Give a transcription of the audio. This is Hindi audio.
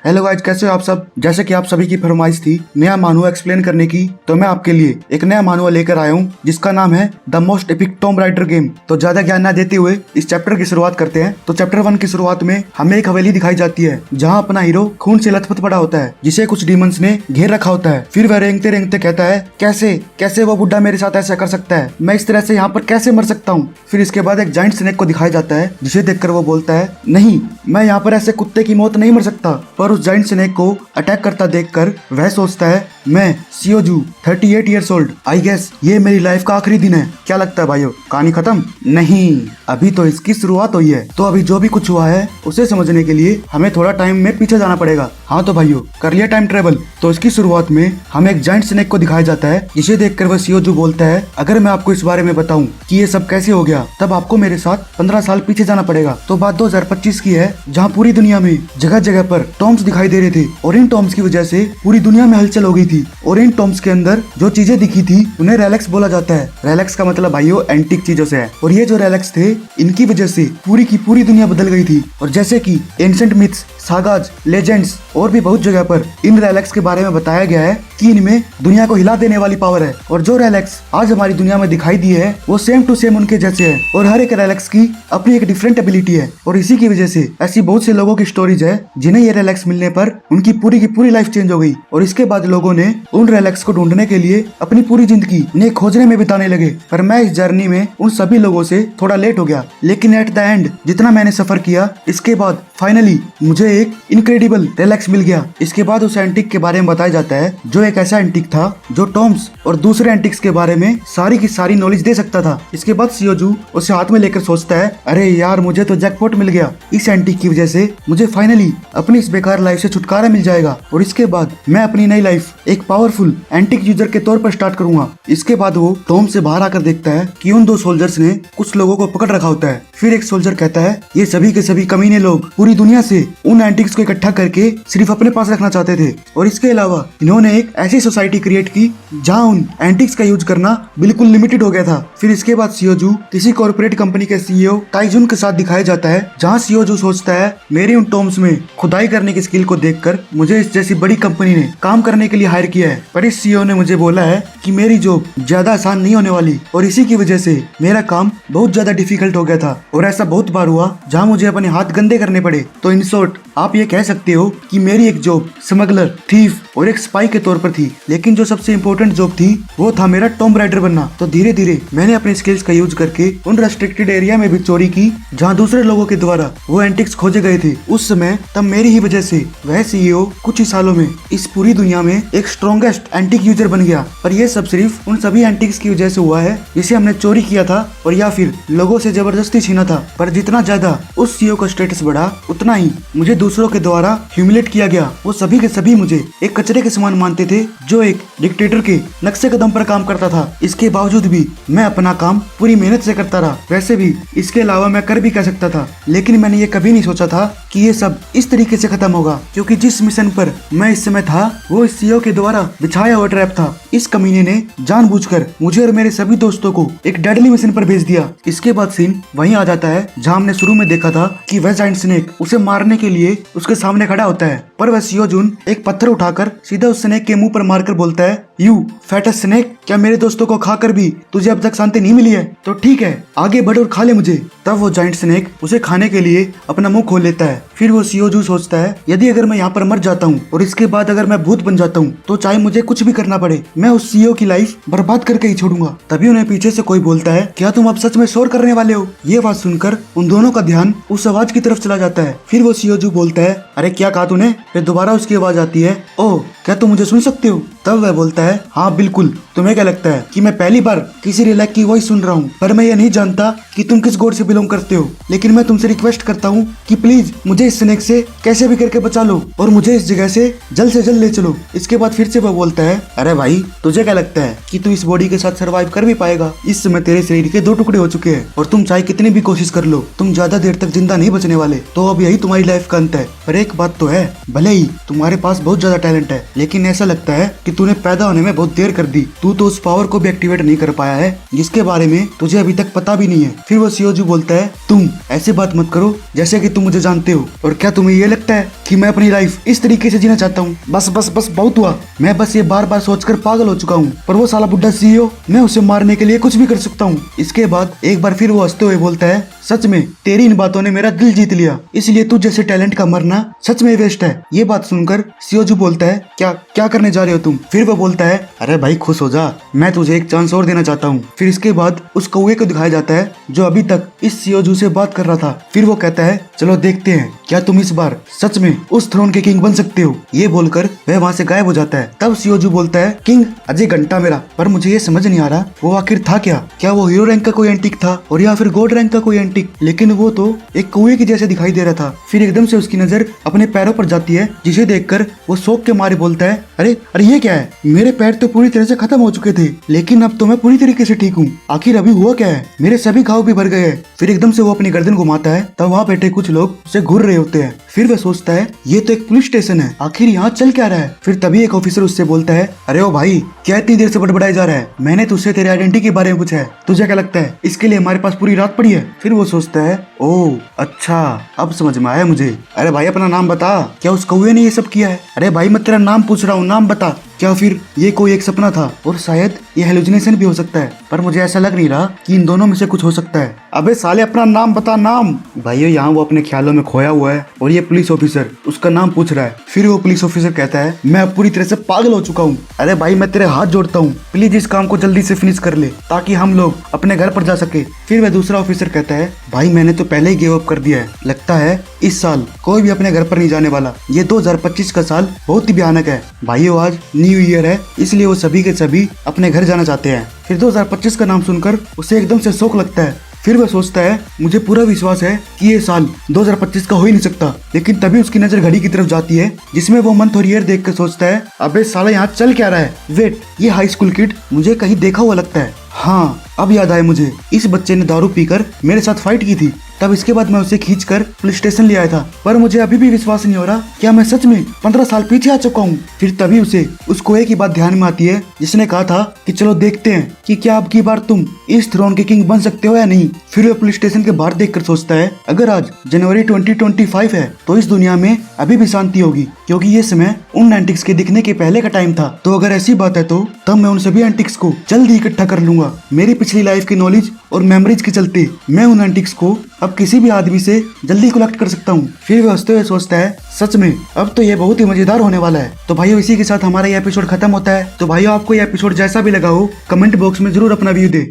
हेलो गाइज, कैसे हो आप सब। जैसे कि आप सभी की फरमाइश थी नया मानुआ एक्सप्लेन करने की, तो मैं आपके लिए एक नया मानुआ लेकर आया हूँ जिसका नाम है the most epic Tom rider game. तो ज्यादा ज्ञान न देते हुए इस चैप्टर की शुरुआत करते हैं। तो चैप्टर 1 की शुरुआत में हमें एक हवेली दिखाई जाती है जहाँ अपना हीरो खून से लथपथ पड़ा होता है जिसे कुछ डीमंस ने घेर रखा होता है। फिर वह रेंगते रेंगते कहता है कैसे कैसे वो बुढ़ा मेरे साथ ऐसा कर सकता है, मैं इस तरह से यहाँ पर कैसे मर सकता हूँ। फिर इसके बाद एक जाइंट स्नेक को दिखाया जाता है जिसे देखकर वो बोलता है नहीं, मैं यहाँ पर ऐसे कुत्ते की मौत नहीं मर सकता। पर उस जाइंट स्नेक को अटैक करता देखकर वह सोचता है मैं सियोजू 38 ईयर्स ओल्ड, आई गेस ये मेरी लाइफ का आखिरी दिन है। क्या लगता है भाइयों, कहानी खत्म? नहीं, अभी तो इसकी शुरुआत हुई है। तो अभी जो भी कुछ हुआ है उसे समझने के लिए हमें थोड़ा टाइम में पीछे जाना पड़ेगा। हाँ तो भाइयों, कर लिया टाइम ट्रेवल। तो इसकी शुरुआत में हमें एक जाइंट स्नेक को दिखाया जाता है जिसे देखकर वह सियोजू बोलता है अगर मैं आपको इस बारे में बताऊं कि ये सब कैसे हो गया तब आपको मेरे साथ 15 साल पीछे जाना पड़ेगा। तो बात 2025 की है जहाँ पूरी दुनिया में जगह जगह पर टॉम्स दिखाई दे रहे थे और इन टॉम्स की वजह से पूरी दुनिया में हलचल हो गई थी। और इन टॉम्स के अंदर जो चीजें दिखी थी उन्हें रेलेक्स बोला जाता है। रेलेक्स का मतलब भाइयों एंटीक चीजों से है। और ये जो रेलेक्स थे इनकी वजह से पूरी की पूरी दुनिया बदल गई थी। और जैसे कि एंशिएंट मिथ्स, सागाज, लेजेंड्स और भी बहुत जगह पर इन रेलेक्स के बारे में बताया गया है कि इनमें दुनिया को हिला देने वाली पावर है। और जो रेलेक्स आज हमारी दुनिया में दिखाई दी है वो सेम टू सेम उनके जैसे है। और हर एक रेलेक्स की अपनी एक डिफरेंट एबिलिटी है। और इसी की वजह से ऐसी बहुत से लोगों की स्टोरीज है जिन्हें ये रेलेक्स मिलने पर उनकी पूरी लाइफ चेंज हो गई। और इसके बाद लोगों ने उन रेलेक्स को ढूंढने के लिए अपनी पूरी जिंदगी उन्हें खोजने में बिताने लगे। पर मैं इस जर्नी में उन सभी लोगों से थोड़ा लेट हो गया। लेकिन एट द एंड जितना मैंने सफर किया इसके बाद फाइनली मुझे एक इनक्रेडिबल रेलेक्स मिल गया। इसके बाद उस एंटिक के बारे में बताया जाता है जो एक ऐसा एंटिक था जो टॉम्स और दूसरे एंटिक्स के बारे में सारी की सारी नॉलेज दे सकता था। इसके बाद सियोजू उसे हाथ में लेकर सोचता है अरे यार, मुझे तो जैकपॉट मिल गया। इस एंटिक की वजह से मुझे फाइनली अपनी इस बेकार लाइफ से छुटकारा मिल जाएगा। और इसके बाद मैं अपनी नई लाइफ एक पावरफुल एंटिक यूजर के तौर पर स्टार्ट करूंगा। इसके बाद वो टॉम से बाहर आकर देखता है कि उन दो सोल्जर्स ने कुछ लोगों को पकड़ रखा होता है। फिर एक सोल्जर कहता है ये सभी के सभी कमीने लोग पूरी दुनिया से उन एंटिक्स को इकट्ठा करके सिर्फ अपने पास रखना चाहते थे। और इसके अलावा इन्होंने एक ऐसी सोसाइटी क्रिएट की जहाँ उन एंटिक्स का यूज करना बिल्कुल लिमिटेड हो गया था। फिर इसके बाद सियोजू किसी कॉर्पोरेट कंपनी के सीईओ ताइजुन के साथ दिखाया जाता है जहाँ सियोजू सोचता है मेरी उन टॉम्स में खुदाई करने की स्किल को देखकर मुझे इस जैसी बड़ी कंपनी ने काम करने के लिए हायर किया है। पर इस सीईओ ने मुझे बोला है कि मेरी जॉब ज्यादा आसान नहीं होने वाली और इसी की वजह से मेरा काम बहुत ज्यादा डिफिकल्ट हो गया था। और ऐसा बहुत बार हुआ जहाँ मुझे अपने हाथ गंदे करने पड़े। तो इन शॉर्ट आप ये कह सकते हो कि मेरी एक जॉब स्मगलर, थीफ और एक स्पाई के तौर पर थी। लेकिन जो सबसे इम्पोर्टेंट जॉब थी वो था मेरा टॉम राइडर बनना। तो धीरे धीरे मैंने अपने स्किल्स का यूज करके उन रेस्ट्रिक्टेड एरिया में भी चोरी की जहाँ दूसरे लोगों के द्वारा वो एंटिक्स खोजे गए थे। उस समय तब मेरी ही वजह से वह सीईओ कुछ ही सालों में इस पूरी दुनिया में एक स्ट्रॉन्गेस्ट एंटिक यूजर बन गया। पर यह सब सिर्फ उन सभी एंटिक्स की वजह से हुआ है जिसे हमने चोरी किया था और या फिर लोगों से जबरदस्ती छीना था। पर जितना ज्यादा उस सीईओ का स्टेटस बढ़ा उतना ही मुझे दूसरों के द्वारा ह्यूमिलेट किया गया। वो सभी के सभी मुझे एक कचरे के समान मानते थे जो एक डिक्टेटर के नक्शे कदम पर काम करता था। इसके बावजूद भी मैं अपना काम पूरी मेहनत से करता रहा। वैसे भी इसके अलावा मैं कर भी कह सकता था, लेकिन मैंने ये कभी नहीं सोचा था कि ये सब इस तरीके से खत्म होगा। क्योंकि जिस मिशन पर मैं इस समय था वो इस सीईओ के द्वारा बिछाया हुआ ट्रैप था। इस कमीने ने जानबूझकर मुझे और मेरे सभी दोस्तों को एक डेडली मिशन पर भेज दिया। इसके बाद सीन वहीं आ जाता है जहाँ हमने शुरू में देखा था कि वह जाइंट स्नेक उसे मारने के लिए उसके सामने खड़ा होता है। पर वह सियोजून एक पत्थर उठाकर सीधा उस स्नेक के मुंह पर मारकर बोलता है यू फैटेस्ट स्नेक, क्या मेरे दोस्तों को खाकर भी तुझे अब तक शांति नहीं मिली है? तो ठीक है, आगे बढ़ और खा ले मुझे। तब वो जाइंट स्नेक उसे खाने के लिए अपना मुंह खोल लेता है। फिर वो सियोजू सोचता है यदि अगर मैं यहाँ पर मर जाता हूँ और इसके बाद अगर मैं भूत बन जाता हूँ तो चाहे मुझे कुछ भी करना पड़े मैं उस सीईओ की लाइफ बर्बाद करके ही छोड़ूंगा। तभी उन्हें पीछे से कोई बोलता है क्या तुम अब सच में शोर करने वाले हो? ये बात सुनकर उन दोनों का ध्यान उस आवाज की तरफ चला जाता है। फिर वो सियोजू बोलता है अरे क्या कहा तूने? फिर दोबारा उसकी आवाज आती है ओह, क्या तुम मुझे सुन सकते हो? तब वह बोलता है हाँ बिल्कुल, तुम्हें क्या लगता है कि मैं पहली बार किसी रिलैक की वॉइस सुन रहा हूँ? पर मैं ये नहीं जानता कि तुम किस गॉड से बिलोंग करते हो, लेकिन मैं तुमसे रिक्वेस्ट करता हूँ कि प्लीज मुझे इस स्नेक से कैसे भी करके बचा लो और मुझे इस जगह से जल्द ले चलो। इसके बाद फिर से वह बोलता है अरे भाई, तुझे क्या लगता है कि तू इस बॉडी के साथ सर्वाइव कर भी पाएगा? इस समय तेरे शरीर के 2 टुकड़े हो चुके हैं और तुम चाहे कितनी भी कोशिश कर लो तुम ज्यादा देर तक जिंदा नहीं बचने वाले। तो अब यही तुम्हारी लाइफ का अंत है। पर एक बात तो है, भले ही तुम्हारे पास बहुत ज्यादा टैलेंट है लेकिन ऐसा लगता है कि तूने पैदा होने में बहुत देर कर दी। तू तो उस पावर को भी एक्टिवेट नहीं कर पाया है जिसके बारे में तुझे अभी तक पता भी नहीं है। फिर वो शियोजू बोलता है, तुम ऐसे बात मत करो जैसे कि तुम मुझे जानते हो। और क्या तुम्हें ये लगता है कि मैं अपनी लाइफ इस तरीके से जीना चाहता हूँ? बस बस बस बहुत हुआ। मैं बस ये बार बार सोचकर पागल हो चुका हूँ। पर वो साला बुड्ढा CEO, मैं उसे मारने के लिए कुछ भी कर सकता हूँ। इसके बाद एक बार फिर वो हंसते हुए बोलता है, सच में तेरी इन बातों ने मेरा दिल जीत लिया, इसलिए तू जैसे टैलेंट का मरना सच में वेस्ट है। ये बात सुनकर शियोजू बोलता है, क्या क्या करने जा रहे हो तुम? फिर वो बोलता है, अरे भाई खुश हो जा, मैं तुझे एक चांस और देना चाहता हूँ। फिर इसके बाद उस कौवे को दिखाया जाता है जो अभी तक इस शियोजू से बात कर रहा था। फिर वो कहता है, चलो देखते हैं क्या तुम इस बार सच में उस थ्रोन के किंग बन सकते हो। ये बोलकर वह वहाँ से गायब हो जाता है। तब शियोजू बोलता है, किंग अजय घंटा मेरा, पर मुझे ये समझ नहीं आ रहा वो आखिर था क्या वो हीरो रैंक का कोई एंटिक था और या फिर गॉड रैंक का कोई एंटिक? लेकिन वो तो एक कुएं के जैसे दिखाई दे रहा था। फिर एकदम से उसकी नजर अपने पैरों पर जाती है, जिसे देखकर वो शौक के मारे बोलता है, अरे अरे ये क्या है? मेरे पैर तो पूरी तरह से खत्म हो चुके थे, लेकिन अब तो मैं पूरी तरीके से ठीक हूँ। आखिर अभी हुआ क्या है? मेरे सभी घाव भी भर गए हैं। फिर एकदम से वो अपनी गर्दन घुमाता है, तब वहाँ बैठे कुछ लोग उसे घूर रहे होते हैं। फिर वह सोचता है, ये तो एक पुलिस स्टेशन है, आखिर यहाँ चल क्या रहा है? फिर तभी एक ऑफिसर उससे बोलता है, अरे ओ भाई, क्या इतनी देर से बड़बड़ाया जा रहा है? मैंने तुझसे तेरे आइडेंटिटी के बारे में पूछा है, तुझे क्या लगता है इसके लिए हमारे पास पूरी रात पड़ी है? फिर वो सोचता है, ओह अच्छा, अब समझ में आया मुझे। अरे भाई अपना नाम बता, क्या उस कौवे ने ये सब किया है? अरे भाई मैं तेरा नाम पूछ रहा हूँ, नाम बता। क्या फिर ये कोई एक सपना था और शायद ये हेलुसिनेशन भी हो सकता है, पर मुझे ऐसा लग नहीं रहा कि इन दोनों में से कुछ हो सकता है। अबे साले अपना नाम बता, नाम। भाइयों यहाँ वो अपने ख्यालों में खोया हुआ है और ये पुलिस ऑफिसर उसका नाम पूछ रहा है। फिर वो पुलिस ऑफिसर कहता है, मैं अब पूरी तरह से पागल हो चुका हूँ। अरे भाई मैं तेरे हाथ जोड़ता हूँ, प्लीज इस काम को जल्दी से फिनिश कर ले ताकि हम लोग अपने घर पर जा सके। फिर वह दूसरा ऑफिसर कहता है, भाई मैंने तो पहले ही गिव अप कर दिया है, लगता है इस साल कोई भी अपने घर पर नहीं जाने वाला। ये 2025 का साल बहुत ही भयानक है। भाइयों आज न्यू ईयर है, इसलिए वो सभी के सभी अपने घर जाना चाहते हैं। फिर 2025 का नाम सुनकर उसे एकदम से शौक लगता है। फिर वह सोचता है, मुझे पूरा विश्वास है कि ये साल 2025 का हो ही नहीं सकता। लेकिन तभी उसकी नजर घड़ी की तरफ जाती है, जिसमें वो मंथ और ईयर देख कर सोचता है, अबे साला यहाँ चल क्या रहा है? वेट, ये हाई स्कूल किड मुझे कहीं देखा हुआ लगता है। हाँ अब याद आया मुझे, इस बच्चे ने दारू पीकर मेरे साथ फाइट की थी, तब इसके बाद मैं उसे खींचकर पुलिस स्टेशन ले आया था। पर मुझे अभी भी विश्वास नहीं हो रहा, क्या मैं सच में 15 साल पीछे आ चुका हूँ? फिर तभी उसे उस कोए की बात ध्यान में आती है जिसने कहा था कि चलो देखते हैं कि क्या अब की बार तुम इस थ्रोन के किंग बन सकते हो या नहीं। फिर वह पुलिस स्टेशन के बाहर देखकर सोचता है, अगर आज जनवरी 2025 है तो इस दुनिया में अभी भी शांति होगी, क्योंकि ये समय उन एंटिक्स के दिखने के पहले का टाइम था। तो अगर ऐसी बात है तो तब मैं उन सभी एंटिक्स को जल्द ही इकट्ठा कर लूंगा। मेरी पिछली लाइफ की नॉलेज और मेमोरीज के चलते मैं उन एंटिक्स को अब किसी भी आदमी से जल्दी कलेक्ट कर सकता हूँ। फिर वह हंसते हुए सोचता है, सच में अब तो ये बहुत ही मजेदार होने वाला है। तो भाइयों इसी के साथ हमारा ये एपिसोड खत्म होता है। तो भाइयों आपको ये एपिसोड जैसा भी लगा हो कमेंट बॉक्स में जरूर अपना व्यू दे।